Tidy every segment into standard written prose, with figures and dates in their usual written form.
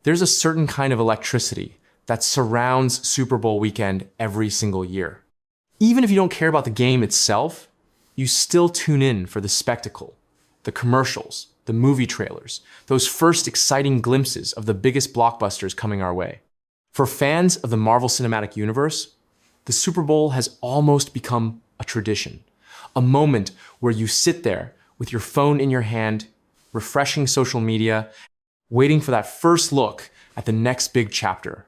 There's a certain kind of electricity that surrounds Super Bowl weekend every single year. Even if you don't care about the game itself, you still tune in for the spectacle, the commercials, the movie trailers, those first exciting glimpses of the biggest blockbusters coming our way. For fans of the Marvel Cinematic Universe, the Super Bowl has almost become a tradition, a moment where you sit there with your phone in your hand, refreshing social media, waiting for that first look at the next big chapter.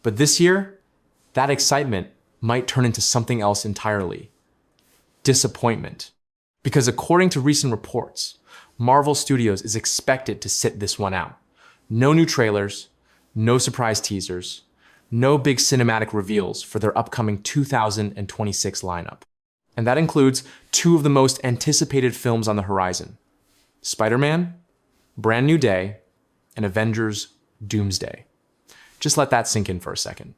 But this year, that excitement might turn into something else entirely. Disappointment. Because according to recent reports, Marvel Studios is expected to sit this one out. No new trailers, no surprise teasers, no big cinematic reveals for their upcoming 2026 lineup. And that includes two of the most anticipated films on the horizon: Spider-Man, Brand New Day, and Avengers, Doomsday. Just let that sink in for a second.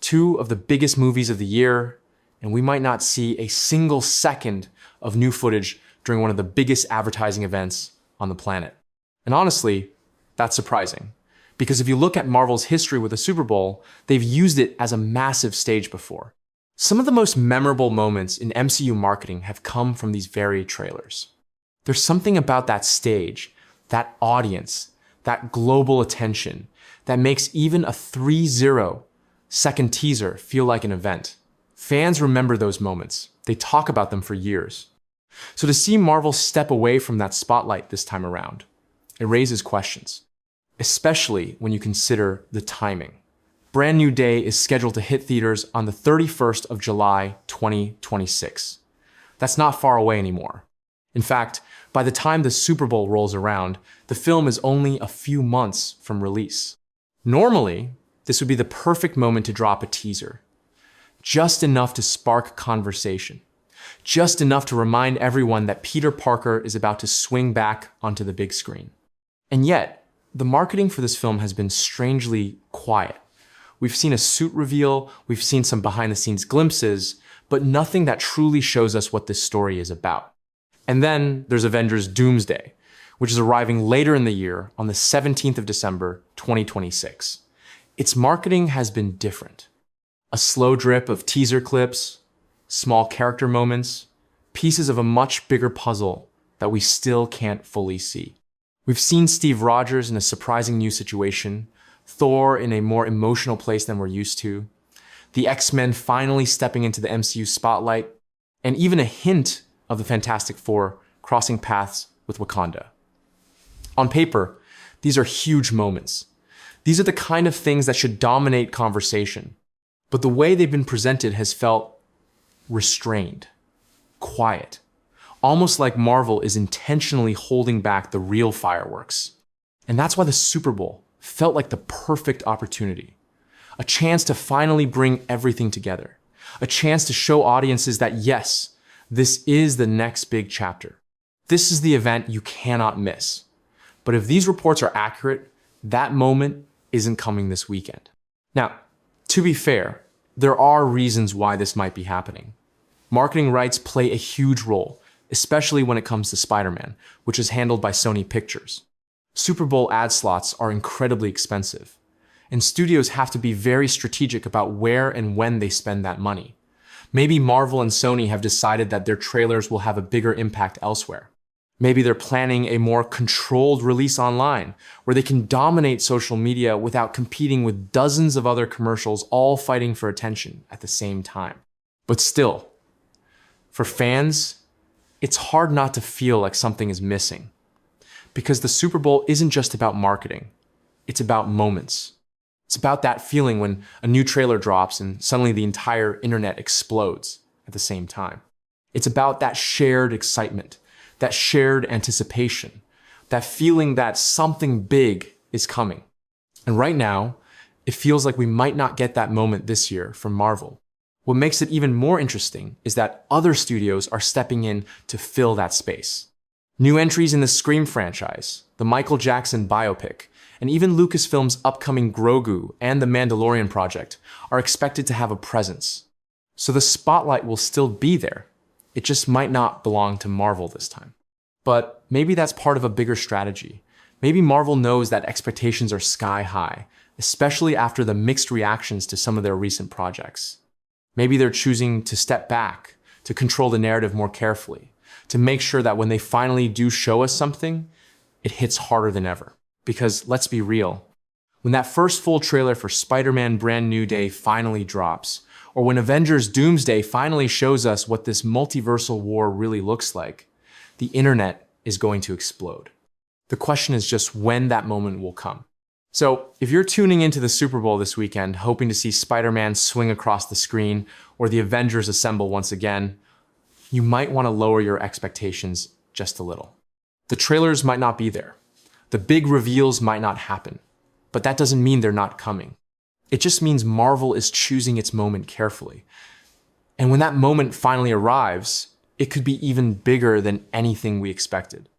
Two of the biggest movies of the year, and we might not see a single second of new footage during one of the biggest advertising events on the planet. And honestly, that's surprising. Because if you look at Marvel's history with the Super Bowl, they've used it as a massive stage before. Some of the most memorable moments in MCU marketing have come from these very trailers. There's something about that stage, that audience, that global attention, that makes even a 3-0-second teaser feel like an event. Fans remember those moments. They talk about them for years. So to see Marvel step away from that spotlight this time around, it raises questions, especially when you consider the timing. Brand New Day is scheduled to hit theaters on the 31st of July, 2026. That's not far away anymore. In fact, by the time the Super Bowl rolls around, the film is only a few months from release. Normally, this would be the perfect moment to drop a teaser. Just enough to spark conversation. Just enough to remind everyone that Peter Parker is about to swing back onto the big screen. And yet, the marketing for this film has been strangely quiet. We've seen a suit reveal, we've seen some behind-the-scenes glimpses, but nothing that truly shows us what this story is about. And then there's Avengers Doomsday, which is arriving later in the year on the 17th of December, 2026. Its marketing has been different. A slow drip of teaser clips, small character moments, pieces of a much bigger puzzle that we still can't fully see. We've seen Steve Rogers in a surprising new situation, Thor in a more emotional place than we're used to, the X-Men finally stepping into the MCU spotlight, and even a hint of the Fantastic Four crossing paths with Wakanda. On paper, these are huge moments. These are the kind of things that should dominate conversation. But the way they've been presented has felt restrained, quiet, almost like Marvel is intentionally holding back the real fireworks. And that's why the Super Bowl felt like the perfect opportunity. A chance to finally bring everything together. A chance to show audiences that yes, this is the next big chapter. This is the event you cannot miss. But if these reports are accurate, that moment isn't coming this weekend. Now, to be fair, there are reasons why this might be happening. Marketing rights play a huge role, especially when it comes to Spider-Man, which is handled by Sony Pictures. Super Bowl ad slots are incredibly expensive, and studios have to be very strategic about where and when they spend that money. Maybe Marvel and Sony have decided that their trailers will have a bigger impact elsewhere. Maybe they're planning a more controlled release online, where they can dominate social media without competing with dozens of other commercials all fighting for attention at the same time. But still, for fans, it's hard not to feel like something is missing. Because the Super Bowl isn't just about marketing, it's about moments. It's about that feeling when a new trailer drops and suddenly the entire internet explodes at the same time. It's about that shared excitement, that shared anticipation, that feeling that something big is coming. And right now, it feels like we might not get that moment this year from Marvel. What makes it even more interesting is that other studios are stepping in to fill that space. New entries in the Scream franchise, the Michael Jackson biopic, and even Lucasfilm's upcoming Grogu and the Mandalorian project are expected to have a presence. So the spotlight will still be there. It just might not belong to Marvel this time. But maybe that's part of a bigger strategy. Maybe Marvel knows that expectations are sky high, especially after the mixed reactions to some of their recent projects. Maybe they're choosing to step back, to control the narrative more carefully, to make sure that when they finally do show us something, it hits harder than ever. Because let's be real, when that first full trailer for Spider-Man Brand New Day finally drops, or when Avengers Doomsday finally shows us what this multiversal war really looks like, the internet is going to explode. The question is just when that moment will come. So if you're tuning into the Super Bowl this weekend, hoping to see Spider-Man swing across the screen or the Avengers assemble once again, you might want to lower your expectations just a little. The trailers might not be there. The big reveals might not happen. But that doesn't mean they're not coming. It just means Marvel is choosing its moment carefully. And when that moment finally arrives, it could be even bigger than anything we expected.